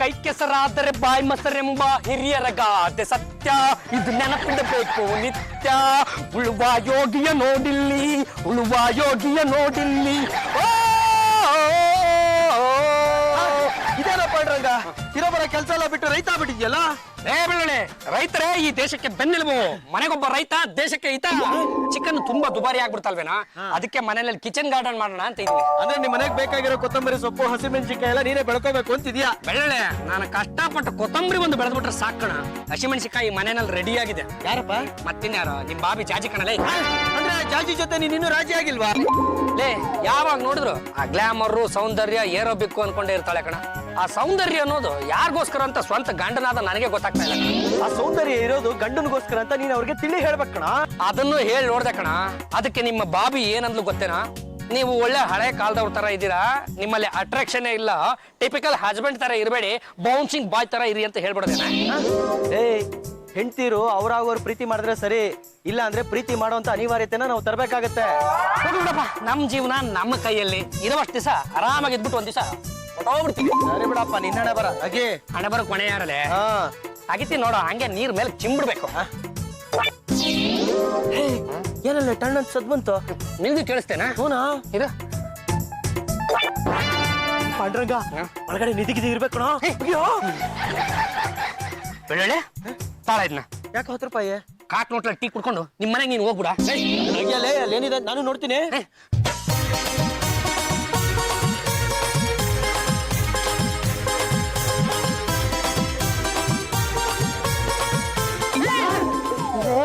ಕೈ ಕೆಸರಾದರೆ ಬಾಯಿ ಮೊಸರೆಂಬ ಹಿರಿಯರ ಗಾದೆ ಸತ್ಯ. ಇದು ನೆನಪಿಡಬೇಕು ನಿತ್ಯ. ಉಳುವ ಯೋಗಿಯ ನೋಡಿಲ್ಲಿ, ಉಳುವ ಯೋಗಿಯ ನೋಡಿಲ್ಲಿ. ಇದೇನ ಪಾಂಡ್ರಂಗ, ಇರೋಬರ ಕೆಲಸ ಎಲ್ಲ ಬಿಟ್ಟು ರೈತ ಬಿಟ್ಟಿದ್ಯಲ್ಲ? ಬೆಳ್ಳಳೆ, ರೈತರೇ ಈ ದೇಶಕ್ಕೆ ಬೆನ್ನೆಲುಬು. ಮನೆಗೊಬ್ಬ ರೈತ ದೇಶಕ್ಕೆ ಹಿತ. ಚಿಕನ್ ತುಂಬಾ ದುಬಾರಿ ಆಗ್ಬಿಡ್ತಲ್ವೇನಾ, ಅದಕ್ಕೆ ಮನೆಯಲ್ಲಿ ಕಿಚನ್ ಗಾರ್ಡನ್ ಮಾಡೋಣ ಅಂತ ಇದೀನಿ. ಅಂದ್ರೆ ನಿಮ್ ಮನೆಗೆ ಬೇಕಾಗಿರೋ ಕೊತ್ತಂಬರಿ ಸೊಪ್ಪು, ಹಸಿಮೆಣಸಿನಕಾಯಿ ಎಲ್ಲ ನೀನೇ ಬೆಳ್ಕೋಬೇಕು ಅಂತಿದ್ಯಾ? ಬೆಳ್ಳಳೆ, ನಾನು ಕಷ್ಟಪಟ್ಟು ಕೊತ್ತಂಬರಿ ಒಂದು ಬೆಳೆದ್ಬಿಟ್ರೆ ಸಾಕಣ. ಹಸಿಮೆಣಸಿನಕಾಯಿ ಮನೆಯಲ್ಲಿ ರೆಡಿ ಆಗಿದೆ. ಯಾರಪ್ಪ? ಮತ್ತಿನ್ಯಾರು, ನಿಮ್ ಬಾಬಿ ಜಾಜಿ ಕಣಲೇ. ಅಂದ್ರೆ ಜಾಜಿ ಜೊತೆ ನೀನ್ ಇನ್ನೂ ರಾಜಿ ಆಗಿಲ್ವಾ? ಲೇ, ಯಾವಾಗ ನೋಡಿದ್ರು ಆ ಗ್ಲಾಮರ್ ಸೌಂದರ್ಯ ಏರೋಬಿಕ್ಕು ಅನ್ಕೊಂಡೇ ಇರ್ತಾಳೆ ಕಣ. ಆ ಸೌಂದರ್ಯ ಅನ್ನೋದು ಯಾರಿಗೋಸ್ಕರ ಅಂತ ಸ್ವಂತ ಗಂಡನಾದ ನನಗೆ ಗೊತ್ತಾಗ್ತಾ ಇಲ್ಲ. ಆ ಸೌಂದರ್ಯ ಇರೋದು ಗಂಡನಿಗೋಸ್ಕರ ಅಂತ ನೀನ್ ಅವ್ರಿಗೆ ತಿಳಿ ಹೇಳ್ಬೇಕಣ. ಅದನ್ನು ಹೇಳಿ ನೋಡ್ದೆ ಕಣ. ಅದಕ್ಕೆ ನಿಮ್ಮ ಬಾಬಿ ಏನಂದ್ಲು ಗೊತ್ತೇನಾ? ನೀವು ಒಳ್ಳೆ ಹಳೆ ಕಾಲದವ್ರ ತರ ಇದ್ದೀರಾ, ನಿಮ್ಮಲ್ಲಿ ಅಟ್ರಾಕ್ಷನ್ ಇಲ್ಲ, ಟಿಪಿಕಲ್ ಹಸ್ಬೆಂಡ್ ತರ ಇರಬೇಡಿ, ಬೌನ್ಸಿಂಗ್ ಬಾಯ್ ತರ ಇರಿ ಅಂತ ಹೇಳ್ಬಿಡೋದೇನಾ? ಹೆಂಡ್ತೀರು ಅವ್ರಾಗೋರು ಪ್ರೀತಿ ಮಾಡಿದ್ರೆ ಸರಿ, ಇಲ್ಲ ಅಂದ್ರೆ ಪ್ರೀತಿ ಮಾಡುವಂತ ಅನಿವಾರ್ಯತೆನ ನಾವು ತರಬೇಕಾಗತ್ತೆ. ನಮ್ ಜೀವನ ನಮ್ಮ ಕೈಯಲ್ಲಿ ಇರುವಷ್ಟು ದಿವಸ ಆರಾಮಾಗಿ ಇದ್ಬಿಟ್ಟು ಒಂದ್ ದಿವಸ ಹೊಟ್ಟೋಗ್ಬಿಡ್ತೀವಿ. ಸರಿ ಬಿಡಪ್ಪ, ನಿನ್ನ ಹಣೆ ಬರ ಹಾಗೆ. ಹಣೆ ಬರೋ ಕೊನೆ ಯಾರಲ್ಲೇ ಆಗಿತಿ ನೋಡೋ, ಹಂಗೆ ನೀರ್ ಮೇಲೆ ಚಿಂಬಿಡ್ಬೇಕು. ಏನಲ್ಲ ಟಣ್ಣ ಅಂತ ಸದ್ ಬಂತು? ನಿಲ್ದು ಕೇಳಿಸ್ತೇನಾ? ಹೂನಾ ಇದು ಪಾಂಡ್ರಂಗ, ಒಳಗಡೆ ನಿಧಿಗಿದಿ ಇರ್ಬೇಕು. ಬೆಳ್ಳೆ ತಾಳ ಇದನ್ನ ಯಾಕೆ 10 ರೂಪಾಯಿ? ಕಾಕ್ ನೋಟ್ಲ ಟೀ ಕುಡ್ಕೊಂಡು ನಿಮ್ಮ ಮನೆಗೆ ನೀನು ಹೋಗ್ಬಿಡ. ಅಲ್ಲೇನಿದೆ ನಾನು ನೋಡ್ತೀನಿ.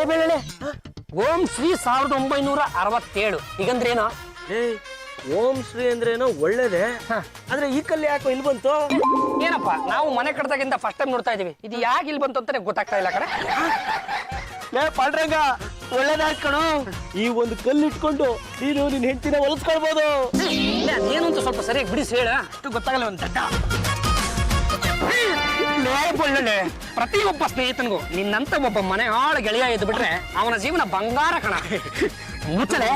ಬೆಳ್ಳೆ ಓಂ ಶ್ರೀ 1967 ಈಗಂದ್ರೇನು? ಓಂ ಶ್ರೀ ಅಂದ್ರೇನೋ ಒಳ್ಳೇದೇ, ಆದ್ರೆ ಈ ಕಲ್ಲಿ ಯಾಕೋ ಇಲ್ಲಿ ಬಂತು? ಏನಪ್ಪ, ನಾವು ಮನೆ ಕಡ್ದಾಗಿಂದ ಫಸ್ಟ್ ಟೈಮ್ ನೋಡ್ತಾ ಇದೀವಿ. ಇದು ಯಾಕೆ ಇಲ್ಲಿ ಬಂತು ಅಂತಾನೆ ಗೊತ್ತಾಗ್ತಾ ಇಲ್ಲ ಕಡೆ. ಪಾಂಡ್ರಂಗ, ಒಳ್ಳೇದಾಯ್ತು ಕಣೋ. ಈ ಒಂದು ಕಲ್ಲು ಇಟ್ಕೊಂಡು ನೀನು ನಿನ್ ಹೆಂಡತಿನ ಹೊಲಿಸ್ಕೊಳ್ಬೋದು. ಏನು ಅಂತ ಸ್ವಲ್ಪ ಸರಿಯಾಗಿ ಬಿಡಿಸಿ ಹೇಳ. ಅಷ್ಟು ಗೊತ್ತಾಗಲ್ಲ ಒಂದು ದಡ್ಡ. ಒಳ್ಳೆ ಪ್ರತಿಯೊಬ್ಬ ಸ್ನೇಹಿತನಿಗೂ ನಿನ್ನಂತ ಒಬ್ಬ ಮನೆ ಆಳ ಗೆಳೆಯ ಎದ್ದು ಬಿಟ್ರೆ ಅವನ ಜೀವನ ಬಂಗಾರ ಕಣ. ಮುಚ್ಚಲೆ.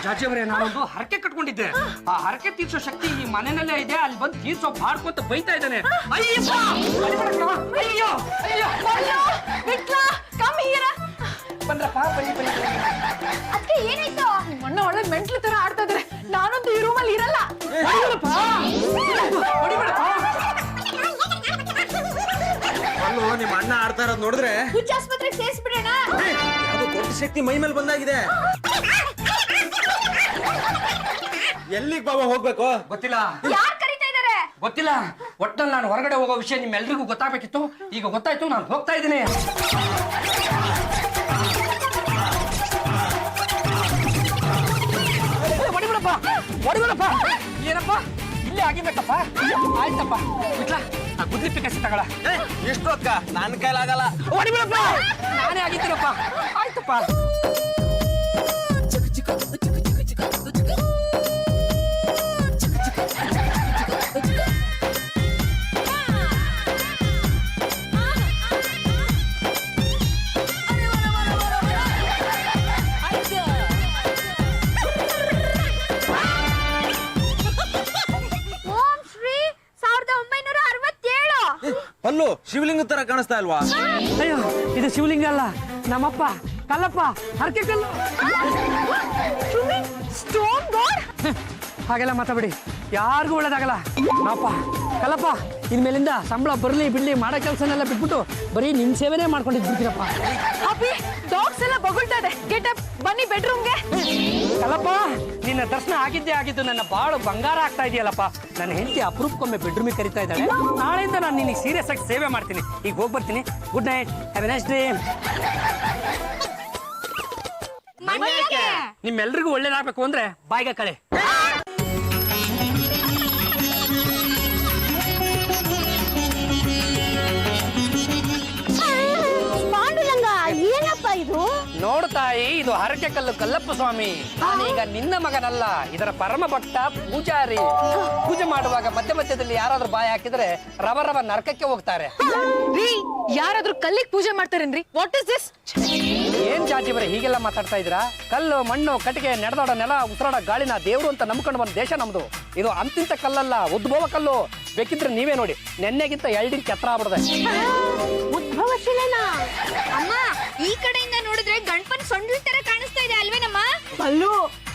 ಜಾಜಿಯವರೇ, ನಾನೊಂದು ಹರಕೆ ಕಟ್ಕೊಂಡಿದ್ದೆ. ಆ ಹರಕೆ ತೀರ್ಸೋ ಶಕ್ತಿ ಈ ಮನೆಯಲ್ಲೇ ಇದೆ. ಅಲ್ಲಿ ಬಂದು ತೀರ್ಸೋ ಬಾಡ್ಕೊಂತ ಬೈತಾ ಇದ್ದಾನೆ. ಬಂದ್ರಪ್ಪ, ಅದಕ್ಕೆ ಏನಾಯ್ತು? ನಿಮ್ಮಣ್ಣ ಒಳ್ಳೆ ಮೆಂಟ್ಲು ತರ ಆಡ್ತಾ ಇದ್ರೆ ನಾನಂತೂ ಈ ರೂಮಲ್ಲಿ ಇರಲ್ಲ. ಅಲ್ಲೋ, ನಿಮ್ಮ ಅಣ್ಣ ಆಡ್ತಾ ಇರೋದು ನೋಡಿದ್ರೆ ಹುಚ್ಚ ಆಸ್ಪತ್ರೆಗೆ ಸೇರಿಸ್ಬಿಡೋಣ. ಅದು ದೊಡ್ಡ ಶಕ್ತಿ ಮೈ ಮೇಲೆ ಬಂದಾಗಿದೆ. ಎಲ್ಲಿಗೆ ಬಾಬಾ ಹೋಗ್ಬೇಕು ಗೊತ್ತಿಲ್ಲ. ಯಾರು ಕರೀತಾ ಇದಾರೆ ಗೊತ್ತಿಲ್ಲ. ಒಟ್ಟಲ್ಲಿ ನಾನು ಹೊರಗಡೆ ಹೋಗೋ ವಿಷಯ ನಿಮ್ಮೆಲ್ರಿಗೂ ಗೊತ್ತಾಗಬೇಕಿತ್ತು. ಈಗ ಗೊತ್ತಾಯ್ತು, ನಾನು ಹೋಗ್ತಾ ಇದ್ದೀನಿ. ಹೊಡಿಬಿಡಪ್ಪ, ಹೊಡಿಬಿಡಪ್ಪ. ಏನಪ್ಪ ಇಲ್ಲೇ ಆಗಿಬೇಕಪ್ಪ? ಆಯ್ತಪ್ಪ, ಬಿಟ್ಲಾ ಗುದ್ಲಿ ಪಿಕಾಸಿ ತಗೊಳ. ಎಷ್ಟು ಅಕ್ಕ, ನನ್ನ ಕೈಲಾಗಲ್ಲ. ಹೊಡಿಬಿಡಪ್ಪ, ನಾನೇ ಆಗಿದ್ದೀನಪ್ಪ. ಆಯ್ತಪ್ಪ. ಅಲ್ಲೋ, ಶಿವಲಿಂಗ ತರ ಕಾಣಿಸ್ತಾ ಇಲ್ವಾ? ಅಯ್ಯೋ, ಇದು ಶಿವಲಿಂಗ ಅಲ್ಲ, ನಮ್ಮಪ್ಪ ಕಲ್ಲಪ್ಪ ಹರಕೆ ಕಲ್ಲು. Stone god. ಹಾಗೆಲ್ಲ ಮಾತಾಡಿ, ಯಾರಿಗೂ ಒಳ್ಳೇದಾಗಲ್ಲ. ನಮ್ಮಪ್ಪ ಕಲ್ಲಪ್ಪ ಇನ್ಮೇಲಿಂದ ಸಂಬಳ ಬರ್ಲಿ ಬಿಡ್ಲಿ ಮಾಡೋ ಕೆಲಸನೆಲ್ಲ ಬಿಟ್ಬಿಟ್ಟು ಬರೀ ನಿಮ್ ಸೇವೆನೇ ಮಾಡ್ಕೊಂಡಿದ್ದು ಬಿಡ್ತೀರಪ್ಪ. ಅಪ್ಪಿ, ಡಾಗ್ಸ್ ಎಲ್ಲ ಬಗುಳ್ತಾ ಇದೆ. ಗೆಟ್ ಅಪ್, ಬನ್ನಿ ಬೆಡ್ರೂಮ್ಗೆ. ಕಲ್ಲಪ್ಪ, ನಿನ್ನ ದರ್ಶನ ಆಗಿದ್ದೇ ಆಗಿದ್ದು ನನ್ನ ಬಾಳು ಬಂಗಾರ ಆಗ್ತಾ ಇದೆಯಲ್ಲಪ್ಪ. ನನ್ನ ಹೆಂಡತಿ ಅಪರೂಪಕ್ಕೊಮ್ಮೆ ಬೆಡ್ರೂಮಿಗೆ ಕರಿತಾ ಇದ್ದಾಳೆ. ನಾಳೆಯಿಂದ ನಾನು ನಿನಗೆ ಸೀರಿಯಸ್ ಆಗಿ ಸೇವೆ ಮಾಡ್ತೀನಿ. ಈಗ ಹೋಗಿ ಬರ್ತೀನಿ. Good night, have A nice day. ನಿಮ್ಮೆಲ್ರಿಗೂ ಒಳ್ಳೇದಾಗಬೇಕು ಅಂದ್ರೆ ಬಾಯಿಗೆ ಕಳೆ. ನೋಡು ತಾಯಿ, ಇದು ಹರಕೆ ಕಲ್ಲು ಕಲ್ಲಪ್ಪ ಸ್ವಾಮಿ. ನಾನೀಗ ನಿನ್ನ ಮಗನಲ್ಲ, ಇದರ ಪರಮ ಭಕ್ತ ಪೂಜಾರಿ. ಪೂಜೆ ಮಾಡುವಾಗ ಮಧ್ಯದಲ್ಲಿ ಯಾರಾದ್ರೂ ಬಾಯಿ ಹಾಕಿದ್ರೆ ರವ ನರಕಕ್ಕೆ ಹೋಗ್ತಾರೆ. ರೀ, ಯಾರಾದ್ರೂ ಕಲ್ಲಿಗೆ ಪೂಜೆ ಮಾಡ್ತಾರೇನ್ರಿ? What is this? ಏನ್ ಜಾತಿ ಬರೀ ಹೀಗೆಲ್ಲ ಮಾತಾಡ್ತಾ ಇದ್ದೀರಾ? ಕಲ್ಲು, ಮಣ್ಣು, ಕಟ್ಟಿಗೆ, ನೆಡದಾಡ ನೆಲ, ಉಸಿರಾಡ ಗಾಳಿನ ದೇವ್ರು ಅಂತ ನಂಬ್ಕೊಂಡು ಬಂದ ದೇಶ ನಮ್ದು. ಇದು ಅಂತಿಂತ ಕಲ್ಲಲ್ಲ, ಉದ್ಭವ ಕಲ್ಲು. ಬೇಕಿದ್ರೆ ನೀವೇ ನೋಡಿ, ನೆನ್ನೆಗಿಂತ 2 ಇಂಚ್ ಎತ್ತರ ಆಗ್ಬಿಡದೆ. ಉದ್ಭವ ಶಿಲೆನಾ? ಅಮ್ಮ, ಈ ಕಡೆಯಿಂದ ನೋಡಿದ್ರೆ ಗಣಪನ್ ಸೊಂಡ್ಲ ತರ ಕಾಣಿಸ್ತಾ ಇದೆ ಅಲ್ವೇನಮ್ಮ? ಅಲ್ಲೂ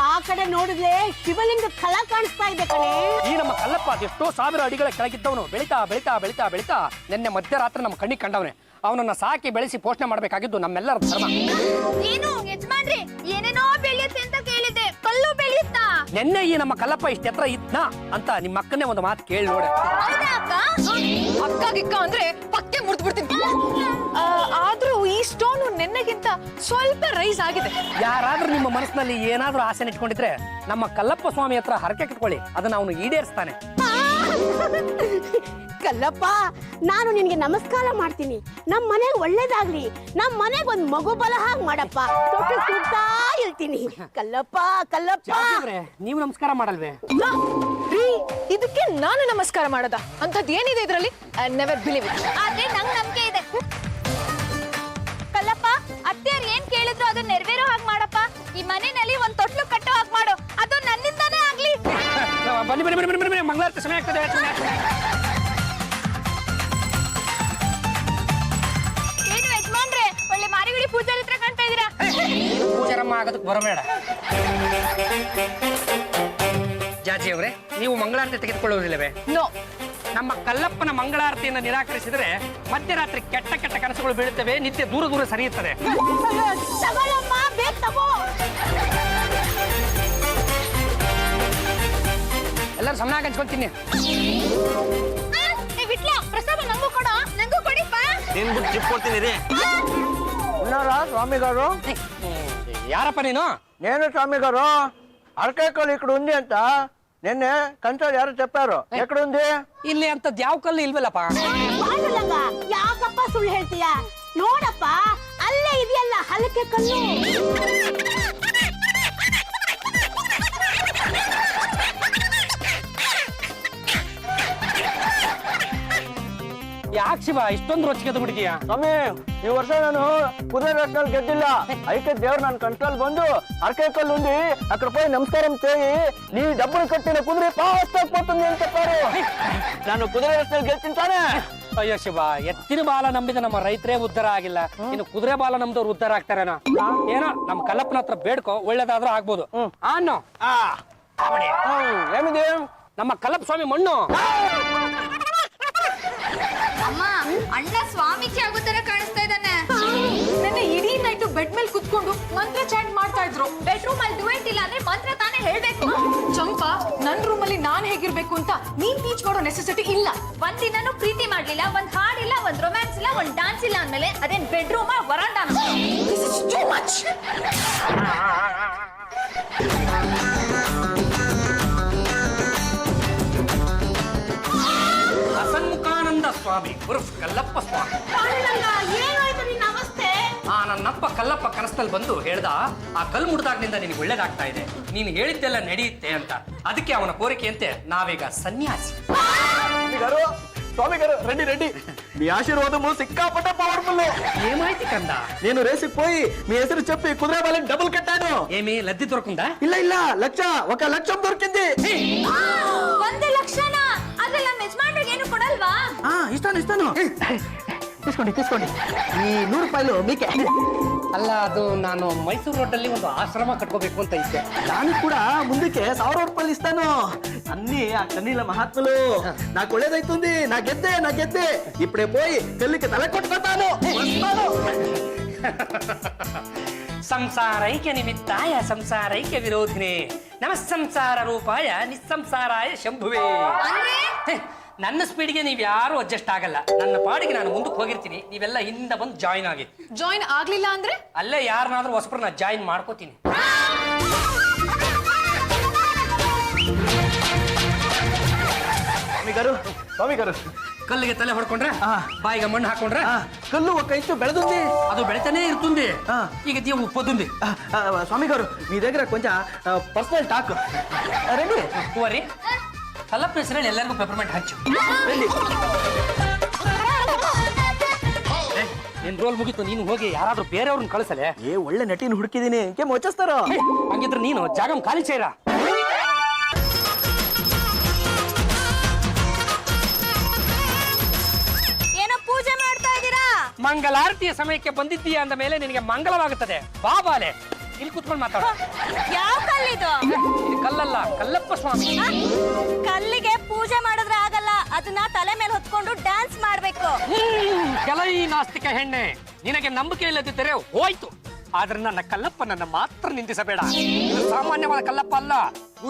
ಆ ಕಡೆ ನೋಡಿದ್ರೆ ಶಿವಲಿಂಗ ಕಲ ಕಾಣಿಸ್ತಾ ಇದೆ ಕಣೆ. ಈ ನಮ್ಮ ಕಲ್ಲಪ್ಪ ಎಷ್ಟೋ ಸಾವಿರ ಅಡಿಗಳ ಕೆಳಗಿದ್ದವನು. ಬೆಳಿತಾ ಬೆಳಿತಾ ಬೆಳಿತಾ ಬೆಳಿತಾ ನಿನ್ನೆ ಮಧ್ಯರಾತ್ರಿ ನಮ್ಮ ಕಣ್ಣಿಗೆ ಕಂಡವನೆ. ಅವನನ್ನ ಸಾಕಿ ಬೆಳೆಸಿ ಪೋಷಣೆ ಮಾಡ್ಬೇಕಾಗಿದ್ದು ನಮ್ಮೆಲ್ಲರ ಧರ್ಮ. ಏನು ಯಜಮಾನ್ರಿ, ಏನೇನೋ ಬೆಳೆಯುತ್ತೆ ಅಂತ ಕೇಳಿದ್ದೆ, ಕಲ್ಲು ಬೆಳೆಯುತ್ತಾ? ನಿನ್ನೆ ಈ ನಮ್ಮ ಕಲ್ಲಪ್ಪ ಇಷ್ಟ ಎತ್ತರ ಇದ್ನಾ ಅಂತ ನಿಮ್ಮ ಅಕ್ಕನೇ ಒಂದು ಮಾತು ಕೇಳಿ ನೋಡ. ಹೌದಾ ಅಕ್ಕ? ಅಕ್ಕ ಗಿಕ್ಕ ಅಂದ್ರೆ ಪಕ್ಕೆ ಮುರಿದು ಬಿಡ್ತೀನಿ. ಆದ್ರೂ ಈ ಸ್ಟೋನ್ ನೆನ್ನೆಗಿಂತ ಸ್ವಲ್ಪ ರೈಸ್ ಆಗಿದೆ. ಯಾರಾದ್ರೂ ನಿಮ್ಮ ಮನಸ್ಸಿನಲ್ಲಿ ಏನಾದ್ರೂ ಆಸೆ ಇಟ್ಕೊಂಡಿದ್ರೆ ನಮ್ಮ ಕಲ್ಲಪ್ಪ ಸ್ವಾಮಿ ಹತ್ರ ಹರಕೆ ಕಟ್ಕೊಳ್ಳಿ, ಅದನ್ನ ಅವನು ಈಡೇರಿಸ್ತಾನೆ. ಕಲ್ಲಪ್ಪ, ನಾನು ನಿನ್ಗೆ ನಮಸ್ಕಾರ ಮಾಡ್ತೀನಿ. ನಮ್ ಮನೆಗ್ ಒಳ್ಳೇದಾಗ್ಲಿ, ನಮ್ ಮನೆಗ್ ಒಂದ್ ಮಗು ಬಲ ಹಾಗೆ ಮಾಡಪ್ಪ. ತೊಟ್ಟು ಸುತ್ತಾ ಇರ್ತೀನಿ. ಕಲ್ಲಪ್ಪ ಕಲ್ಲಪ್ಪ. ಜಾತಿಯವ್ರೆ, ನೀವು ನಮಸ್ಕಾರ ಮಾಡಲ್ವೇ? ರೀ, ಇದಕ್ಕೆ ನಾನು ನಮಸ್ಕಾರ ಮಾಡದ ಅಂತದ್ ಏನಿದೆ ಇದ್ರಲ್ಲಿ? I never believe it. ಆದ್ರೆ ನಂಗ್ ನಂಬಿಕೆ ಇದೆ. ಕಲ್ಲಪ್ಪ, ಅತ್ತೆಯರ್ ಏನ್ ಕೇಳಿದ್ರು ಅದು ನೆರವೇರೋ ಹಾಗೆ ಮಾಡಪ್ಪ. ಈ ಮನೆಯಲ್ಲಿ ಒಂದ್ ತೊಟ್ಲು ಕಟ್ಟೋ ಹಾಗೆ ಮಾಡು, ಅದು ನನ್ನಿಂದಾನೇ ಆಗ್ಲಿ. ಬನ್ನಿ ಬನ್ನಿ ಬನ್ನಿ ಬನ್ನಿ, ಮಂಗಳಾರತಿ ಸಮಯ ಆಗ್ತದೆ. ಏನು ಯಜಮಾನ್ರೆ, ಒಳ್ಳೆ ಮಾರಿಗುಡಿ ಪೂಜಾರಿ ಹತ್ರ ಕಾಣ್ತಾ ಇದೀರಾ? ಪೂಜಾರಮ್ಮ ಆಗೋದಕ್ಕೆ ಬರಬೇಡ. ಜಾಜಿಯವರೇ, ನೀವು ಮಂಗಳಾರತಿ ತೆಗೆದುಕೊಳ್ಳುವುದಿಲ್ಲವೇ? ನೋ. ನಮ್ಮ ಕಲ್ಲಪ್ಪನ ಮಂಗಳಾರತಿಯನ್ನು ನಿರಾಕರಿಸಿದರೆ ಮಧ್ಯರಾತ್ರಿ ಕೆಟ್ಟ ಕೆಟ್ಟ ಕನಸುಗಳು ಬೀಳುತ್ತವೆ, ನಿತ್ಯ ದೂರ ದೂರ ಸರಿಯುತ್ತದೆ. ತಗೊಳಮ್ಮ, ಬೇಗ ತಗೋ. ಎಲ್ಲರೂ ಸಮನಾಗಿ ಹಂಚ್ಕೊಳ್ತೀನಿ. ಬಿಟ್ಲ ಪ್ರಸಾದ ನಂಗೂ ಕೊಡೋ, ನಂಗೂ ಕೊಡಿಪ್ಪ. ನಿನ್ಬಿಟ್ಟು ಚಿಪ್ ಕೊಡ್ತೀನಿ ರೀ. ಸ್ವಾಮಿಗಾರು, ಯಾರಪ್ಪ ನೀನು? నేను స్వామిగారు అరకాయకల్లు ఇక్కడ ఉంది అంట. నిన్నే కంచాలు ಯಾರು చెప్పారు? ఎక్కడ ఉంది? ಇಲ್ಲಿ ಅಂತದ್ ಯಾವ ಕಲ್ಲು ಇಲ್ವಲ್ಲಪ್ಪ. ಮಾಡಲಂಗ, ಯಾಕಪ್ಪ ಸುಳ್ಳು ಹೇಳ್ತೀಯ? ನೋಡಪ್ಪ, ಅಲ್ಲೇ ಇದೆಯಲ್ಲ ಹಲಕೆ ಕಲ್ಲು. ಯಾಕೆ ಶಿವ ಇಷ್ಟೊಂದು ರೊಚ್ಚಿಗೆ ಬಿಡ್ತೀಯ? ಸ್ವಾಮಿ, ಈ ವರ್ಷ ನಾನು ಕುದುರೆ ರತ್ನಲ್ಲಿ ಗೆದ್ದಿಲ್ಲ. అయితే దేవుడు నన్ను కంట్రోల్ ಬಂದು అరకాయకల్లు ఉంది, అక్కడ పోయి నమస్కారం చేయి, నీ డబ్బులు కట్టిన కుదిరి ఫాస్ట్ పోతుంది అని చెప్పారు. ನಾನು ಕುದುರೆ ರತ್ನಲ್ಲಿ ಗೆಲ್ತೀನಿ ತಾನೆ? ಅಯ್ಯೋ ಶಿವ, ಎತ್ತಿನ ಬಾಲ ನಂಬಿದ ನಮ್ಮ ರೈತರೇ ಉದ್ಧಾರ ಆಗಿಲ್ಲ, ಇನ್ನು ಕುದುರೆ ಬಾಲ ನಮ್ದವ್ರು ಉದ್ಧಾರ ಆಗ್ತಾರೇನೋ. ಏನೋ ನಮ್ಮ ಕಲ್ಲಪ್ಪನ ಹತ್ರ ಬೇಡ್ಕೋ, ಒಳ್ಳೇದಾದ್ರೂ ಆಗ್ಬೋದು. ಅನ್ನೋ ఏమిది? ನಮ್ಮ ಕಲ್ಲಪ್ಪ ಸ್ವಾಮಿ ಮಣ್ಣು. ಅಮ್ಮ, ಅಣ್ಣ ಸ್ವಾಮೀಜಿ ಆಗೋ ತರ ಕಾಣಿಸ್ತಾ ಇದ್ದಾನೆ. ನೆನ್ನೆ ಇಡೀ ನೈಟ್ ಬೆಡ್ ಮೇಲೆ ಕುತ್ಕೊಂಡು ಮಂತ್ರ ಚಾಟ್ ಮಾಡ್ತಾ ಇದ್ರು. ಬೆಡ್ರೂಮ್ ಅಲ್ಲಿ ಡುವೆಟ್ ಇಲ್ಲ ಅಂದ್ರೆ ಮಂತ್ರ ತಾನೇ ಹೇಳ್ಬೇಕು. ಚಂಪಾ, ನನ್ ರೂಮ್ ಅಲ್ಲಿ ನಾನ್ ಹೇಗಿರ್ಬೇಕು ಅಂತ ನೀನ್ ಟೀಚ್ ಮಾಡೋ ನೆಸೆಸಿಟಿ ಇಲ್ಲ. ಒಂದಿನಾನು ಪ್ರೀತಿ ಮಾಡ್ಲಿಲ್ಲ, ಒಂದ್ ಹಾಡಿಲ್ಲ, ಒಂದ್ ರೊಮ್ಯಾನ್ಸ್ ಇಲ್ಲ, ಒಂದ್ ಡಾನ್ಸ್ ಇಲ್ಲ ಅಂದ್ಮೇಲೆ ಅದೇನ್ ಬೆಡ್ರೂಮ್ ವರಾಂಡಾನ? This is too much. Asanmukhananda Swami ಉರ್ಫ್ ಕಲ್ಲಪ್ಪ ಸ್ವಾಮಿ. ಏನಾಯ್ತು ನಿನ್ನ ಅವಸ್ಥೆ? ನನ್ನಪ್ಪ ಕಲ್ಲಪ್ಪ ಕನಸಲ್ಲಿ ಬಂದು ಹೇಳ್ದ, ಆ ಕಲ್ಲು ಮುಡ್ದಾಗ್ನಿಂದ ನಿನಗೆ ಒಳ್ಳೇದಾಗ್ತಾ ಇದೆ, ನೀನು ಹೇಳಿದ್ದೆಲ್ಲ ನಡೆಯುತ್ತೆ ಅಂತ. ಅದಕ್ಕೆ ಅವನ ಕೋರಿಕೆಯಂತೆ ನಾವೀಗ ಸನ್ಯಾಸಿ. స్వామిగారు రండి రండి, మీ ఆశీర్వాదము సిక్కాపట్టే పవర్ఫుల్. ఏమైంది కంద? నేను రేసుకు పోయి మీ ಹೆಸರು చెప్పి కుదిరే వాళ్ళని డబుల్ కట్టాను. ఏమి లద్ది దొరకుందా? ಇಲ್ಲ ಇಲ್ಲ, ఒక లక్షం దొరికింది. 1 ಲಕ್ಷನ? ಅದ್ರಲ್ಲಿ ನಮ್ಮ ಯಜಮಾನ್ರಿಗೆ ಏನು ಕೊಡಲ್ವಾ? ఇస్తాను. తీసుకోండి ఈ 100 ರೂಪಾಯಿ మీకే. ಅಲ್ಲ, ಅದು ನಾನು ಮೈಸೂರು ರೋಡಲ್ಲಿ ಒಂದು ಆಶ್ರಮ ಕಟ್ಕೋಬೇಕು ಅಂತ ಇದ್ದೆ. దానికి కూడా ముందుకే 1000 రూపాయలు ఇస్తాను. అన్ని ఆ కన్నీళ్ళ మహాత్ములు. నాకు ఒళ్ళేదైతుంది, నా గెద్దే. ఇప్పుడే పోయి పెళ్లికి తల కొట్టుకుంటాను. ಸಂಸಾರೈಕ್ಯ ನಿಮಿತ್ತಾಯ ಸಂಸಾರೈಕ್ಯ ವಿರೋಧಿನೇ ನಮ ಸಂಸಾರ ರೂಪಾಯ ನಿಸ್ಸಂಸಾರಾಯ ಶಂಭುವೇ. ಅಂದ್ರೆ ನನ್ನ ಸ್ಪೀಡ್ಗೆ ನೀವು ಯಾರು ಅಡ್ಜಸ್ಟ್ ಆಗಲ್ಲ. ನನ್ನ ಪಾಡಿಗೆ ನಾನು ಮುಂದಕ್ಕೆ ಹೋಗಿರ್ತೀನಿ, ನೀವೆಲ್ಲ ಹಿಂದೆ ಬಂದು ಜಾಯಿನ್ ಆಗಿ. ಜಾಯಿನ್ ಆಗ್ಲಿಲ್ಲ ಅಂದ್ರೆ ಅಲ್ಲೇ ಯಾರನ್ನಾದ್ರೂ ಹೊಸಬ್ರನ್ನ ಜಾಯಿನ್ ಮಾಡ್ಕೋತೀನಿ. స్వామి గారు ಕಲ್ಲಿಗೆ ತಲೆ ಹೊಡ್ಕೊಂಡ್ರೆ ಬಾಯಿಗೆ ಮಣ್ಣು ಹಾಕೊಂಡ್ರೆ ಕಲ್ಲು ఒక ఇంచు ಬೆಳೆದುంది ಅದು ಬೆಳಿತಾನೆ ಇರ್ತುಂది ಈಗ ನೀವು ಉಪ್ಪದುಂದಿ స్వామి గారు మీ దగ్గర కొంచెం పర్సనల్ టాక్ రండి ಹೂವರಿ ಕಲ್ಲಪ್ಪ ಹೆಸರಲ್ಲಿ ಎಲ್ಲರಿಗೂ ಪೆಪರ್ಮೆಂಟ್ ಹಚ್ಚು రండి ನಿನ್ ರೋಲ್ ಮುಗಿತು ನೀನು ಹೋಗಿ ಯಾರಾದ್ರೂ ಬೇರೆಯವ್ರನ್ನ ಕಳಿಸಲೆ ఏ ಒಳ್ಳೆ ನಟಿನ ಹುಡುಕಿದೀನಿ ಕೆಮ್ಮ వచ్చేస్తాರೋ ಹಂಗಿದ್ರೆ ನೀನು ಜಾಗಂ ಖಾಲಿ ಸೇರ ಏನೋ ಪೂಜೆ ಮಾಡ್ತಾ ಇದ್ದೀರಾ? ಮಂಗಲಾರತಿಯ ಸಮಯಕ್ಕೆ ಬಂದಿದ್ದೀಯ ಅಂದ ಮೇಲೆ ನಿನಗೆ ಮಂಗಲವಾಗುತ್ತದೆ ಬಾ ಬಾಲೆ ಇಲ್ಲಿ ಕುತ್ಕೊಂಡು ಮಾತಾಡ ಯಾವ ಕಲ್ಲಿದು? ಇದು ಕಲ್ಲಲ್ಲ ಕಲ್ಲಪ್ಪ ಸ್ವಾಮಿ ಕಲ್ಲಿಗೆ ಪೂಜೆ ಮಾಡಿದ್ರೆ ಆಗಲ್ಲ, ಅದನ್ನ ತಲೆ ಮೇಲೆ ಹೊತ್ಕೊಂಡು ಡ್ಯಾನ್ಸ್ ಮಾಡ್ಬೇಕು. ಕೆಲೈ ನಾಸ್ತಿಕ ಹೆಣ್ಣೆ ನಿನಗೆ ನಂಬಿಕೆ ಇಲ್ಲದಿದ್ದರೆ ಹೋಯ್ತು ಆದ್ರೆ ನನ್ನ ಕಲ್ಲಪ್ಪನನ್ನ ಮಾತ್ರ ನಿಂದಿಸಬೇಡ ಇದು ಸಾಮಾನ್ಯವಾದ ಕಲ್ಲಪ್ಪ ಅಲ್ಲ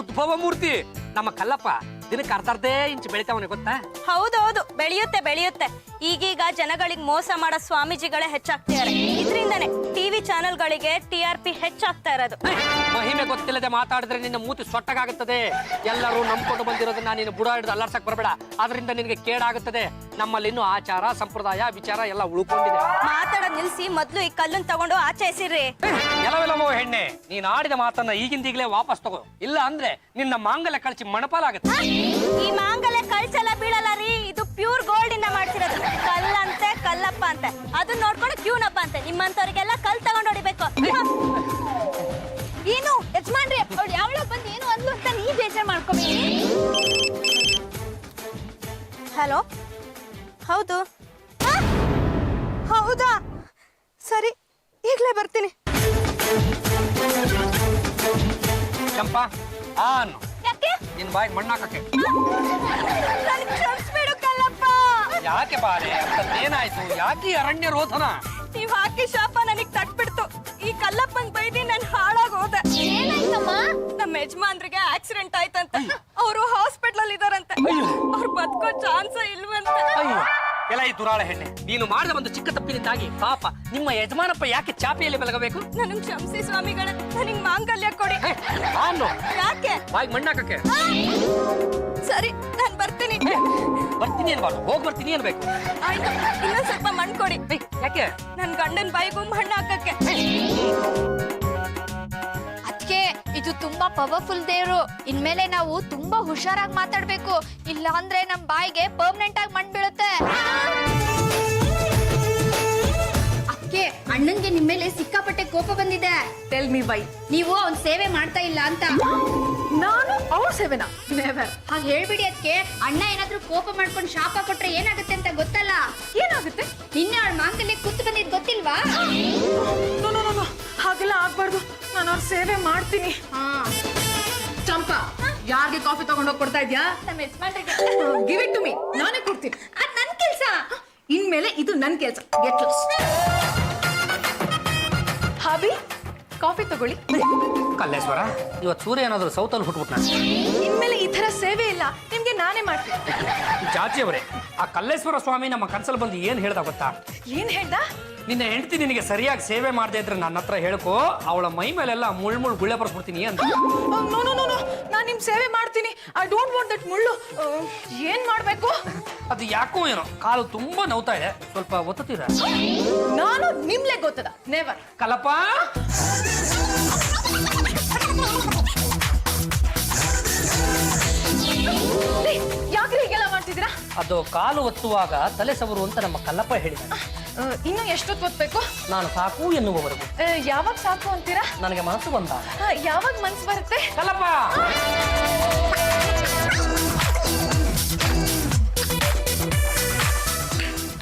ಉದ್ಭವ ಮೂರ್ತಿ ನಮ್ಮ ಕಲ್ಲಪ್ಪ ದಿನಕ್ಕೆ ಅರ್ಧರ್ಧೇ ಇಂಚು ಬೆಳಿತಾವನೆ ಗೊತ್ತಾ ಹೌದೌದು, ಬೆಳೆಯುತ್ತೆ ಬೆಳೆಯುತ್ತೆ. ಈಗೀಗ ಜನಗಳಿಗೆ ಮೋಸ ಮಾಡೋ ಸ್ವಾಮೀಜಿಗಳೇ ಹೆಚ್ಚಾಗ್ತಿದ್ದಾರೆ. ಇದರಿಂದಾನೆ ಟಿವಿ ಚಾನೆಲ್ಗಳಿಗೆ TRP ಹೆಚ್ಚಾಗ್ತಾ ಇರೋದು. ಮಹಿಮೆ ಗೊತ್ತಿಲ್ಲದೆ ಮಾತಾಡಿದ್ರೆ ನಿನ್ನ ಮೂತಿ ಸೊಟ್ಟಗಾಗುತ್ತದೆ ಎಲ್ಲರೂ ನಂಬ್ಕೊಂಡು ಬಂದಿರೋದನ್ನ ನೀನು ಬುಡ ಹಿಡಿದು ಅಲ್ಲಾಡ್ಸಕ್ ಬರಬೇಡ ಅದರಿಂದ ನಿನಗೆ ಕೇಡಾಗುತ್ತದೆ ನಮ್ಮಲ್ಲಿ ಇನ್ನೂ ಆಚಾರ ಸಂಪ್ರದಾಯ ವಿಚಾರ ಎಲ್ಲ ಉಳ್ಕೊಂಡಿದೆ ಮಾತಾಡೋದ್ ನಿಲ್ಸಿ ಮೊದ್ಲು ಈ ಕಲ್ಲನ್ ತಗೊಂಡು ಆಚೆ ಎಸಿರ್ರಿ. ಎಲ್ಲವೆಲ್ಲವೋ ಹೆಣ್ಣೆ ನೀನ್ ಆಡಿದ ಮಾತನ್ನ ಈಗಿಂದೀಗಲೇ ವಾಪಸ್ ತಗೋ ಇಲ್ಲ ಅಂದ್ರೆ ನಿನ್ನ ಮಾಂಗಲ್ಯ ಕಳಚಿ ಮಣಪಾಲಾಗುತ್ತೆ ಈ ಮಾಂಗಲ್ಯ ಕಳ್ಸಲ್ಲ ಬೀಳಲ್ಲ ರೀ, ಇದು ಪ್ಯೂರ್ ಗೋಲ್ಡ್ ಇಂದ ಮಾಡ್ತಿರೋದು. ಕಲ್ಲಂತೆ ಕಲ್ಲಪ್ಪ ಅಂತೆ ಅದನ್ನ ನೋಡ್ಕೊಂಡು ಕ್ಯೂನಪ್ಪ ಅಂತೆ. ನಿಮ್ಮಂತವ್ರಿಗೆಲ್ಲ ಕಲ್ ತಗೊಂಡು ಹೊಡಿಬೇಕು. ಏನು ಯಜಮಾನ್ರಿ ಅವ್ಳು ಯಾವಳ ಬಂದು ಏನು ಅಂದ್ಲು ಅಂತ ನೀ ಬೇಜಾರ್ ಮಾಡ್ಕೋಬೇಡಿ. ಹಲೋ ಹೌದು ಹೌದಾ ಸರಿ ಈಗ್ಲೇ ಬರ್ತೀನಿ. ಚಂಪಾ ಆನ್ ಯಾಕೆ ನಿನ್ ಬಾಯಿಗೆ ಮಣ್ಣಾಕಕ್ಕೆ ನನಗೆ ಕ್ಷಮಿಸ್ಬಿಡು ಕಲ್ಲಪ್ಪ. ಯಾಕೆ ಬಾರೆ ಅಂತೇನಾಯ್ತು ಯಾಕೆ ಈ ಅರಣ್ಯ ರೋಧನ ನೀವ್ ಹಾಕಿ ಶಾಪ ನನಗ್ ತಟ್ಬಿಡ್ತು. ಈ ಕಲ್ಲಪ್ಪನ್ ಬೈದಿ ನನ್ ಹಾಳಾಗ್ ಹೋದೆ. ಏನಾಯ್ತಮ್ಮ? ನಮ್ಮ ಯಜಮಾನ್ರಿಗೆ ಆಕ್ಸಿಡೆಂಟ್ ಆಯ್ತಂತೆ, ಅವರು ಹಾಸ್ಪಿಟಲ್ ಅಲ್ಲಿ ಇದಾರಂತೆ, ಅವ್ರು ಬದುಕೋ ಚಾನ್ಸ್ ಇಲ್ವಂತೆ. ಅಯ್ಯೋ ಎಲ್ಲ ಈ ದುರಾಳ ಹೆಣ್ಣೆ ನೀನು ಮಾಡಿದ ಒಂದು ಚಿಕ್ಕ ತಪ್ಪಿನಿಂದಾಗಿ ಪಾಪ ನಿಮ್ಮ ಯಜಮಾನಪ್ಪ ಯಾಕೆ ಚಾಪೆಯಲ್ಲಿ ಬೆಳಗಬೇಕು ನನಗ್ ಕ್ಷಮಿಸಿ ಸ್ವಾಮಿಗಳೇ, ನನಗ್ ಮಾಂಗಲ್ಯ ಕೊಡಿ. ನಾನು ಯಾಕೆ? ಬಾಯಿಗೆ ಮಣ್ಣಾಕಕ್ಕೆ ಸರಿ ನಾನ್ ಬರ್ತೀನಿ. ಬರ್ತೀನಿ ಅನ್ಬಾರ್ದು ಹೋಗಿ ಬರ್ತೀನಿ ಅನ್ಬೇಕು ಆಯ್ತು, ಇನ್ನೊಂದ್ ಸ್ವಲ್ಪ ಮಣ್ಣು ಕೊಡಿ. ಯಾಕೆ ನನ್ ಗಂಡನ್ ಬಾಯಿಗೂ ಮಣ್ಣು ಹಾಕಕ್ಕೆ. ಅದಕ್ಕೆ ಇದು ತುಂಬಾ ಪವರ್ಫುಲ್ ದೇವ್ರು. ಇನ್ಮೇಲೆ ನಾವು ತುಂಬಾ ಹುಷಾರಾಗಿ ಮಾತಾಡ್ಬೇಕು, ಇಲ್ಲ ಅಂದ್ರೆ ನಮ್ ಬಾಯಿಗೆ ಪರ್ಮನೆಂಟ್ ಆಗಿ ಮಣ್ಣು ಬೀಳುತ್ತೆ. ಅದಕ್ಕೆ ಅಣ್ಣನ್ಗೆ ನಿಮ್ ಮೇಲೆ ಸಿಕ್ಕಾಪಟ್ಟೆ ಕೋಪ ಬಂದಿದೆ. Tell me why. ನೀವು ಅವ್ನ್ ಸೇವೆ ಮಾಡ್ತಾ ಇಲ್ಲ ಅಂತ. ನಾನು ಅವ್ರ ಸೇವೆನಾ? ನೆವರ್. ಹಾಗೆ ಹೇಳ್ಬಿಡಿ. ಅದಕ್ಕೆ ಅಣ್ಣ ಏನಾದ್ರೂ ಕೋಪ ಮಾಡ್ಕೊಂಡು ಶಾಪ ಕೊಟ್ರೆ ಏನಾಗುತ್ತೆ ಅಂತ ಗೊತ್ತಲ್ಲ? ಏನಾಗುತ್ತೆ? ನಿನ್ನೆ ಅವಳ ಮಾಂಗಲ್ಯ ಕೂತು ಬಂದಿದ್ ಗೊತ್ತಿಲ್ವಾ? ಹಾಗೆಲ್ಲ ಆಗ್ಬಾರ್ದು, ನಾನು ಅವ್ರ ಸೇವೆ ಮಾಡ್ತೀನಿ. ಹಾ ಚಂಪಾ, ಯಾರಿಗೆ ಕಾಫಿ ತಗೊಂಡೋಗಿ ಕೊಡ್ತಾ ಇದ್ಯಾ? ನಮ್ಮ ಯಜಮಾನ್ರಿಗೆ. ಗಿವ್ ಇಟ್ ಟು ಮೀ, ನಾನೇ ಕೊಡ್ತೀನಿ. ಅದ್ ನನ್ ಕೆಲ್ಸ. ಇನ್ಮೇಲೆ ಇದು ನನ್ ಕೆಲಸ. Get lost. ಹಾಬಿ, ಕಾಫಿ ತಗೊಳ್ಳಿ. ಕಲ್ಲೇಶ್ವರ ಇವತ್ತು ಸೂರ್ಯ ಏನಾದ್ರು ಸೌತಲ್ಲಿ ಹುಟ್ಬಿಟ್ನ ಇನ್ಮೇಲೆ ಈ ತರ ಸೇವೆ ಇಲ್ಲ, ನಿಮ್ಗೆ ನಾನೇ ಮಾಡ್ತೀನಿ. ಜಾತಿಯವರೇ ಆ ಕಲ್ಲೇಶ್ವರ ಸ್ವಾಮಿ ನಮ್ಮ ಕನ್ಸಲ್ಲಿ ಬಂದು ಏನ್ ಹೇಳ್ದ ಗೊತ್ತಾ ಏನ್ ಹೇಳ್ದ? ನಿನ್ನ ಹೆಂಡತಿ ನಿನಗೆ ಸರಿಯಾಗಿ ಸೇವೆ ಮಾಡದೆ ಇದ್ರೆ ನನ್ನ ಹತ್ರ ಹೇಳ್ಕೋ ಅವಳ ಮೈ ಮೇಲೆಲ್ಲ ಮುಳ್ಳು ಗುಳ್ಳೆ ಬರ್ಸ್ಬಿಡ್ತೀನಿ ಅಂತ ನೋ ನೋ ನೋ, ನಾನು ನಿಮ್ ಸೇವೆ ಮಾಡ್ತೀನಿ. ಐ ಡೋಂಟ್ ವಾಂಟ್ ದಟ್ ಮುಳ್ಳು. ಏನ್ ಮಾಡ್ಬೇಕು? ಅದು ಯಾಕೋ ಏನೋ ಕಾಲು ತುಂಬಾ ನೋವ್ತಾ ಇದೆ, ಸ್ವಲ್ಪ ಒತ್ತುತ್ತೀರಾ? ನಾನು ನಿಮ್ಲೆ ಗೊತ್ತದ. ನೆವರ್. ಕಲಪ ಯಾಕ್ರಿ ಹೀಗೆಲ್ಲ ಮಾಡ್ತಿದ್ದೀರಾ? ಅದು ಕಾಲು ಒತ್ತುವಾಗ ತಲೆ ಸವರು ಅಂತ ನಮ್ಮ ಕಲ್ಲಪ್ಪ ಹೇಳಿದ. ಇನ್ನು ಎಷ್ಟೊತ್ತು ಓದ್ಬೇಕು? ನಾನು ಸಾಕು ಎನ್ನುವವರೆಗೂ. ಯಾವಾಗ ಸಾಕು ಅಂತೀರಾ? ನನಗೆ ಮನಸ್ಸು ಬಂದಾಗ. ಯಾವಾಗ ಮನ್ಸು ಬರುತ್ತೆ? ಕಲ್ಲಪ್ಪ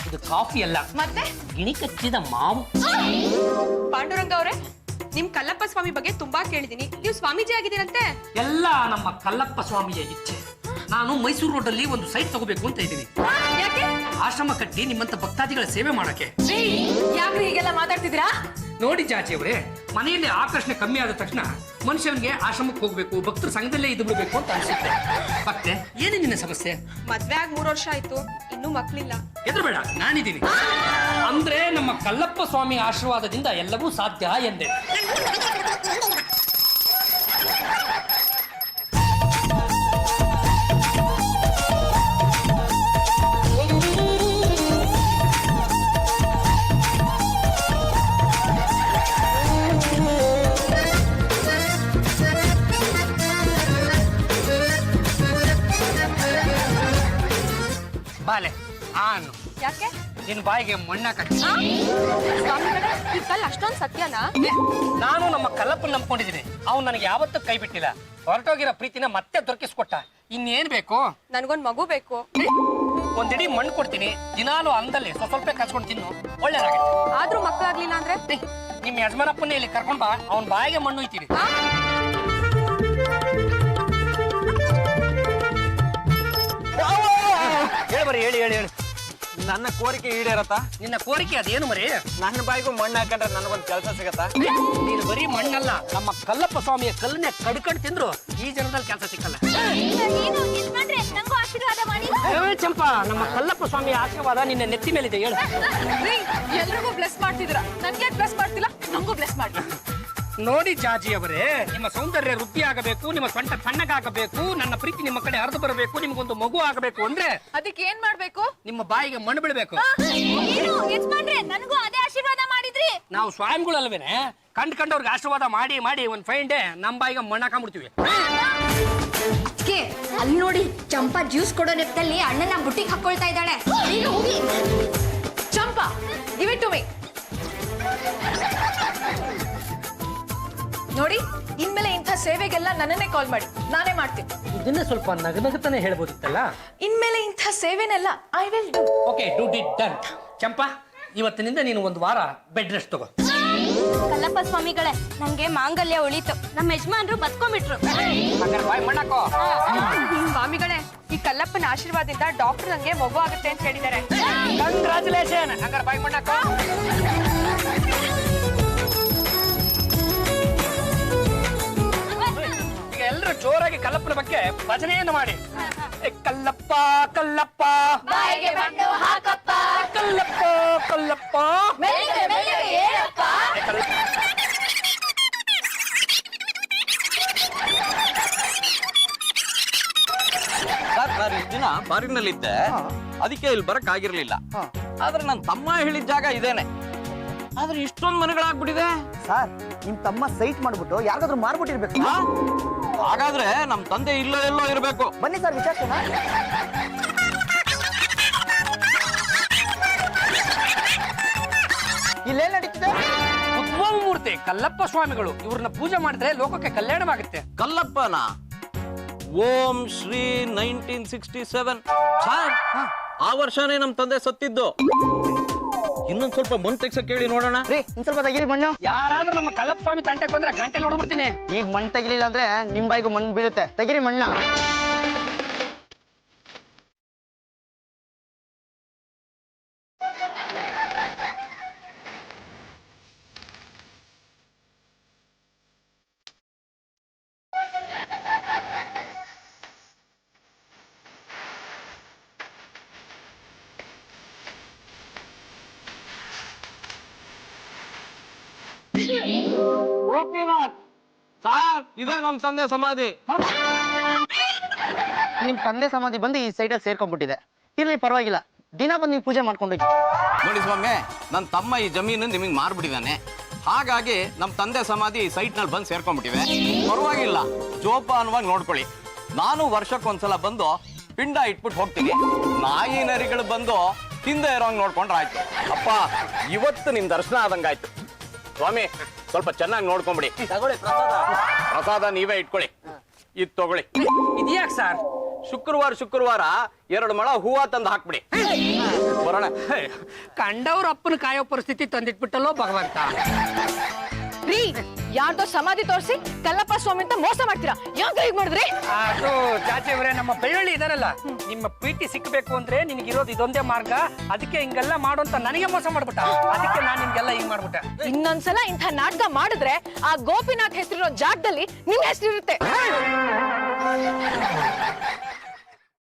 ಇದು ಕಾಫಿ ಅಲ್ಲ, ಮತ್ತೆ ಗಿಣಿ ಕಚ್ಚಿದ ಮಾವು. ಪಾಂಡುರಂಗ ಅವರೇ, ನಿಮ್ ಕಲ್ಲಪ್ಪ ಸ್ವಾಮಿ ಬಗ್ಗೆ ತುಂಬಾ ಕೇಳಿದೀನಿ. ನೀವು ಸ್ವಾಮೀಜಿ ಆಗಿದ್ದೀರಂತೆ? ಎಲ್ಲ ನಮ್ಮ ಕಲ್ಲಪ್ಪ ಸ್ವಾಮಿಯ ಇಚ್ಛೆ. ನಾನು ಮೈಸೂರು ರೋಡಲ್ಲಿ ಒಂದು ಸೈಟ್ ತಗೋಬೇಕು ಅಂತ ಇದ್ದೀನಿ. ಯಾಕೆ? ಆಶ್ರಮ ಕಟ್ಟಿ ನಿಮ್ಮಂತ ಭಕ್ತಾದಿಗಳ ಸೇವೆ ಮಾಡಕ್ಕೆ. ಯಾಕ್ರಿ ಹೀಗೆಲ್ಲ ಮಾತಾಡ್ತಿದ್ದೀರಾ? ನೋಡಿ ಜಾಚಿಯವರೇ, ಮನೆಯಲ್ಲಿ ಆಕರ್ಷಣೆ ಕಮ್ಮಿ ಆದ ತಕ್ಷಣ ಮನುಷ್ಯನಿಗೆ ಆಶ್ರಮಕ್ಕೆ ಹೋಗ್ಬೇಕು, ಭಕ್ತರ ಸಂಘದಲ್ಲೇ ಇದ್ದು ಬಿಡ್ಬೇಕು ಅಂತ ಅನ್ಸುತ್ತೆ. ಮತ್ತೆ ಏನೇ ನಿನ್ನ ಸಮಸ್ಯೆ? ಮದ್ವೆ ಆಗಿ 3 ವರ್ಷ ಆಯ್ತು, ಇನ್ನೂ ಮಕ್ಳಿಲ್ಲ. ಹೆದರಬೇಡ, ನಾನಿದ್ದೀನಿ. ಅಂದ್ರೆ ನಮ್ಮ ಕಲ್ಲಪ್ಪ ಸ್ವಾಮಿ ಆಶೀರ್ವಾದದಿಂದ ಎಲ್ಲವೂ ಸಾಧ್ಯ ಎಂದೆ. ನಿನ್ ಬಾಯಿಗೆ ಮಣ್ಣಾಕಿ. ಸ್ವಾಮಿಗಳೇ ಈ ಕಲ್ ಅಷ್ಟೊಂದ್ ಸತ್ಯನಾ? ನಾನು ನಮ್ಮ ಕಲ್ಲಪ್ಪನ ನಂಬ್ಕೊಂಡಿದ್ದೀನಿ. ಅವ್ನು ನನಗೆ ಯಾವತ್ತೂ ಕೈ ಬಿಟ್ಟಿಲ್ಲ. ಹೊರಟೋಗಿರೋ ಪ್ರೀತಿನ ಮತ್ತೆ ದೊರಕಿಸ್ಕೊಟ್ಟ. ಇನ್ನೇನ್ ಬೇಕು? ನನ್ಗೊಂದ್ ಮಗು ಬೇಕು. ಒಂದಿಡೀ ಮಣ್ಣು ಕೊಡ್ತೀನಿ, ದಿನಾಲು ಅಂದಲ್ಲಿ ಸ್ವಲ್ಪ ಕಚ್ಕೊಂಡು ತಿನ್ನು, ಒಳ್ಳೇದಾಗುತ್ತೆ. ಆದ್ರೂ ಮಕ್ಕಳಾಗ್ಲಿಲ್ಲ ಅಂದ್ರೆ? ನಿಮ್ಮ ಯಜಮಾನಪ್ಪನೇ ಇಲ್ಲಿ ಕರ್ಕೊಂಡ್ ಬಾ, ಅವ್ನ ಬಾಯಿಗೆ ಮಣ್ಣು ಇತ್ತೀನಿ. ಹೇಳಿ ಬರೀ, ಹೇಳಿ ಹೇಳಿ ಹೇಳಿ. ನನ್ನ ಕೋರಿಕೆ ಈಡೇರತ್ತ? ನಿನ್ನ ಕೋರಿಕೆ ಅದೇನು ಮರಿ? ನನ್ನ ಬಾಯಿಗೂ ಮಣ್ಣು ಹಾಕೊಂಡ್ರೆ ನನಗೊಂದು ಕೆಲಸ ಸಿಗತ್ತಾ? ನೀನು ಬರೀ ಮಣ್ಣಲ್ಲ, ನಮ್ಮ ಕಲ್ಲಪ್ಪ ಸ್ವಾಮಿಯ ಕಲ್ಲನ್ನೇ ಕಡ್ಕಂಡು ತಿಂದ್ರು ಈ ಜನದಲ್ಲಿ ಕೆಲಸ ಸಿಕ್ಕಲ್ಲ. ನಂಗೂ ಆಶೀರ್ವಾದ ಮಾಡಿ. ಚಂಪಾ, ನಮ್ಮ ಕಲ್ಲಪ್ಪ ಸ್ವಾಮಿಯ ಆಶೀರ್ವಾದ ನಿನ್ನ ನೆತ್ತಿ ಮೇಲಿದೆ. ಹೇಳು. ಎಲ್ರಿಗೂ ಬ್ಲೆಸ್ ಮಾಡ್ತಿದ್ರ, ನನ್ಗೆ ಬ್ಲೆಸ್ ಮಾಡ್ತಿಲ್ಲ. ನಂಗೂ ಬ್ಲೆಸ್ ಮಾಡಿ. ನೋಡಿ ಜಾಜಿ ಅವರೇ, ನಿಮ್ಮ ಸೌಂದರ್ಯ ವೃದ್ಧಿ ಆಗಬೇಕು, ನಿಮ್ಮ ಸೊಂಟ ತಣ್ಣಗಾಗಬೇಕು, ನನ್ನ ಪ್ರೀತಿ ನಿಮ್ಮ ಕಡೆ ಹರಿದು ಬರಬೇಕು, ನಿಮಗೊಂದು ಮಗು ಆಗಬೇಕು ಅಂದ್ರೆ ಅದಕ್ಕೆ ಏನ್ ಮಾಡ್ಬೇಕು? ನಿಮ್ಮ ಬಾಯಿಗೆ ಮಣ್ಣು ಬೀಳ್ಬೇಕು. ನನಗೂ ಅದೇ ಆಶೀರ್ವಾದ ಮಾಡಿದ್ರಿ. ನಾವು ಸ್ವಾಮಿಗಳಲ್ವೇನೆ, ಕಂಡ್ಕಂಡವ್ರಿಗೆ ಆಶೀರ್ವಾದ ಮಾಡಿ ಮಾಡಿ ಒಂದ್ ಫೈನ್ ಡೇ ನಮ್ಮ ಬಾಯಿಗೆ ಮಣ್ಣು ಹಾಕೊಂಡ್ಬಿಡ್ತೀವಿ. ಅಲ್ಲಿ ನೋಡಿ, ಚಂಪಾ ಜ್ಯೂಸ್ ಕೊಡೋ ನೆಪದಲ್ಲಿ ಅಣ್ಣನ ಬುಟ್ಟಿಗೆ ಹಾಕೊಳ್ತಾ ಇದ್ದಾಳೆ. ಚಂಪಾ, ಗಿವ್ ಇಟ್ ಟು ಮೀ. ನೋಡಿ, ಇನ್ಮೇಲೆ ಇಂಥ ಸೇವೆಗೆಲ್ಲ ನನ್ನನ್ನೇ ಕಾಲ್ ಮಾಡಿ, ನಾನೇ ಮಾಡ್ತೀನಿ. ಇದನ್ನೇ ಸ್ವಲ್ಪ ನಗನಗತಾನೆ ಹೇಳ್ಬೋದಿತ್ತಲ್ಲ. ಇನ್ಮೇಲೆ ಇಂಥ ಸೇವೆನೆಲ್ಲ I will do. Okay, do it done. Champa, ಇವತ್ತಿನಿಂದ ನೀನು ಒಂದು ವಾರ ಬೆಡ್ ರೆಸ್ಟ್ ತಗೋ. ಕಲ್ಲಪ್ಪ ಸ್ವಾಮಿಗಳೇ, ನಂಗೆ ಮಾಂಗಲ್ಯ ಉಳಿತು. ನಮ್ಮ ಯಜಮಾನ್ರು ಬದ್ಕೊಂಡ್ಬಿಟ್ರು. ಹಂಗಾರೆ ಬಾಯಿ ಮಣ್ಣಾಕೋ. ಸ್ವಾಮಿಗಳೇ, ಈ ಕಲ್ಲಪ್ಪನ ಆಶೀರ್ವಾದದಿಂದ ಡಾಕ್ಟರ್ ನಂಗೆ ಮಗು ಆಗುತ್ತೆ ಅಂತ ಹೇಳಿದ್ದಾರೆ. ಕಂಗ್ರಾಚುಲೇಷನ್. ಹಂಗಾರೆ ಬಾಯಿ ಮಣ್ಣಾಕೋ. ಈಗ ಎಲ್ಲರೂ ಜೋರಾಗಿ ಕಲ್ಲಪ್ಪನ ಬಗ್ಗೆ ಭಜನೆಯನ್ನು ಮಾಡಿ. ಕಲ್ಲಪ್ಪ ಕಲ್ಲಪ್ಪ ಬಾಯಿಗೆ ಮಣ್ಣು ಹಾಕಪ್ಪ, ಕಲ್ಲಪ್ಪ ಕಲ್ಲಪ್ಪ. ಮೆಲ್ಲಿಗೆ ಮೆಲ್ಲಿಗೆ ಹೇಳಪ್ಪ. ನಾನು ಇಷ್ಟು ದಿನ ಫಾರಿನ್ನಲ್ಲಿದ್ದೆ, ಅದಕ್ಕೆ ಇಲ್ಲಿ ಬರಕ್ ಆಗಿರ್ಲಿಲ್ಲ. ಆದ್ರೆ ನನ್ನ ತಮ್ಮ ಹೇಳಿದ ಜಾಗ ಇದೇನೆ. ಆದ್ರೆ ಇಷ್ಟೊಂದು ಮನೆಗಳಾಗ್ಬಿಟ್ಟಿದೆ. ಸರ್, ನಿಮ್ ತಮ್ಮ ಸೈಟ್ ಮಾಡ್ಬಿಟ್ಟು ಯಾರಿಗಾದ್ರೂ ಮಾರ್ಬಿಟ್ಟಿರ್ಬೇಕು. ಹಾಗಾದ್ರೆ ನಮ್ ತಂದೆ ಇಲ್ಲೋ ಎಲ್ಲೋ ಇರ್ಬೇಕು. ಬನ್ನಿ ಸರ್, ವಿಚಾರಿಸೋಣ. ಇಲ್ಲೇನ್ ನಡೀತಿದೆ? ಉದ್ಭವ ಮೂರ್ತಿ ಕಲ್ಲಪ್ಪ ಸ್ವಾಮಿಗಳು. ಇವ್ರನ್ನ ಪೂಜೆ ಮಾಡಿದ್ರೆ ಲೋಕಕ್ಕೆ ಕಲ್ಯಾಣವಾಗುತ್ತೆ. ಕಲ್ಲಪ್ಪನ ಓಂ ಶ್ರೀ 1967. ಸರ್, ಆ ವರ್ಷನೇ ನಮ್ ತಂದೆ ಸತ್ತಿದ್ದು. ಇನ್ನೊಂದ್ ಸ್ವಲ್ಪ ಮಣ್ಣು ತೆಗ್ಸಕ್ ಕೇಳಿ ನೋಡೋಣ. ರೀ, ಇನ್ ಸ್ವಲ್ಪ ತೆಗೀರಿ ಮಣ್ಣು. ಯಾರಾದ್ರೂ ನಮ್ಮ ಕಲ್ಲಪ್ಪ ಸ್ವಾಮಿ ತಂಟೆಗೆ ಬಂದ್ರೆ ಗಂಟೆ ನೋಡ್ಬಿಡ್ತೀನಿ. ಈಗ ಮಣ್ಣು ತೆಗಿಲಿಲ್ಲ ಅಂದ್ರೆ ನಿಮ್ ಬಾಯಿಗೂ ಮಣ್ಣು ಬೀಳುತ್ತೆ. ತೆಗೀರಿ ಮಣ್ಣ. ಸರ್, ಇದೇ ನಮ್ ತಂದೆ ಸಮಾಧಿ. ನಿಮ್ ತಂದೆ ಸಮಾಧಿ ಬಂದು ಈ ಸೈಡಲ್ಲಿ ಸೇರ್ಕೊಂಡ್ಬಿಟ್ಟಿದೆ. ಇರ್ಲಿ, ಪರವಾಗಿಲ್ಲ. ದಿನ ಬಂದು ನೀವು ಪೂಜೆ ಮಾಡ್ಕೊಂಡೋಗಿ. ನೋಡಿ ಸ್ವಾಮಿ, ನನ್ನ ತಮ್ಮ ಈ ಜಮೀನು ನಿಮಗೆ ಮಾರ್ಬಿಟ್ಟಿದ್ದಾನೆ. ಹಾಗಾಗಿ ನಮ್ ತಂದೆ ಸಮಾಧಿ ಸೈಟ್ ನಲ್ಲಿ ಬಂದು ಸೇರ್ಕೊಂಡ್ಬಿಟ್ಟಿದೆ. ಪರವಾಗಿಲ್ಲ, ಜೋಪಾನವಾಗಿ ನೋಡ್ಕೊಳ್ಳಿ. ನಾನು ವರ್ಷಕ್ಕೊಂದ್ಸಲ ಬಂದು ಪಿಂಡ ಇಟ್ಬಿಟ್ಟು ಹೋಗ್ತೀನಿ. ನಾಯಿ ನರಿಗಳು ಬಂದು ಹಿಂದೆ ಇರೋಂಗ್ ನೋಡ್ಕೊಂಡ್ರೆ ಆಯ್ತು. ಅಪ್ಪ, ಇವತ್ತು ನಿಮ್ ದರ್ಶನ ಆದಂಗಾಯ್ತು. ಸ್ವಾಮಿ, ಸ್ವಲ್ಪ ಚೆನ್ನಾಗಿ ನೋಡ್ಕೊಂಬಿಡಿ. ತಗೊಳ್ಳಿ ಪ್ರಸಾದ. ಪ್ರಸಾದ ನೀವೇ ಇಟ್ಕೊಳ್ಳಿ. ಇದು ತಗೊಳ್ಳಿ. ಇದ್ಯಾಕ್ ಸರ್? ಶುಕ್ರವಾರ 2 ಮೊಳ ಹೂವ ತಂದು ಹಾಕ್ಬಿಡಿ. ಬರೋಣ. ಕಂಡವ್ರ ಅಪ್ಪನ ಕಾಯೋ ಪರಿಸ್ಥಿತಿ ತಂದಿಟ್ಬಿಟ್ಟಲ್ಲೋ ಭಗವಂತ. ರೀ, ಯಾರ್ದೋ ಸಮಾಧಿ ತೋರಿಸಿ ಕಲ್ಲಪ್ಪ ಸ್ವಾಮಿ ಅಂತ ಮೋಸ ಮಾಡ್ತೀರಾ? ಯಾಕೆ ಹೀಗೆ ಮಾಡಿದ್ರಿ? ಅದು ಜಾತಿ ಅವರೇ, ನಮ್ಮ ಬೆಳ್ಳುಳ್ಳಿ ಇದಾರಲ್ಲ, ನಿಮ್ಮ ಪ್ರೀತಿ ಸಿಕ್ಕಬೇಕು ಅಂದ್ರೆ ನಿನಗಿರೋದು ಇದೊಂದೇ ಮಾರ್ಗ. ಅದಕ್ಕೆ ಹಿಂಗೆಲ್ಲ ಮಾಡು ಅಂತ ನನಗೆ ಮೋಸ ಮಾಡ್ಬಿಟ್ಟ. ಅದಕ್ಕೆ ನಾನು ನಿಮ್ಗೆಲ್ಲ ಹಿಂಗ್ ಮಾಡ್ಬಿಟ್ಟೆ. ಇನ್ನೊಂದ್ಸಲ ಇಂಥ ನಾಟಕ ಮಾಡಿದ್ರೆ ಆ ಗೋಪಿನಾಥ್ ಹೆಸರಿರೋ ಜಾಗದಲ್ಲಿ ನಿಮ್ ಹೆಸರಿರುತ್ತೆ.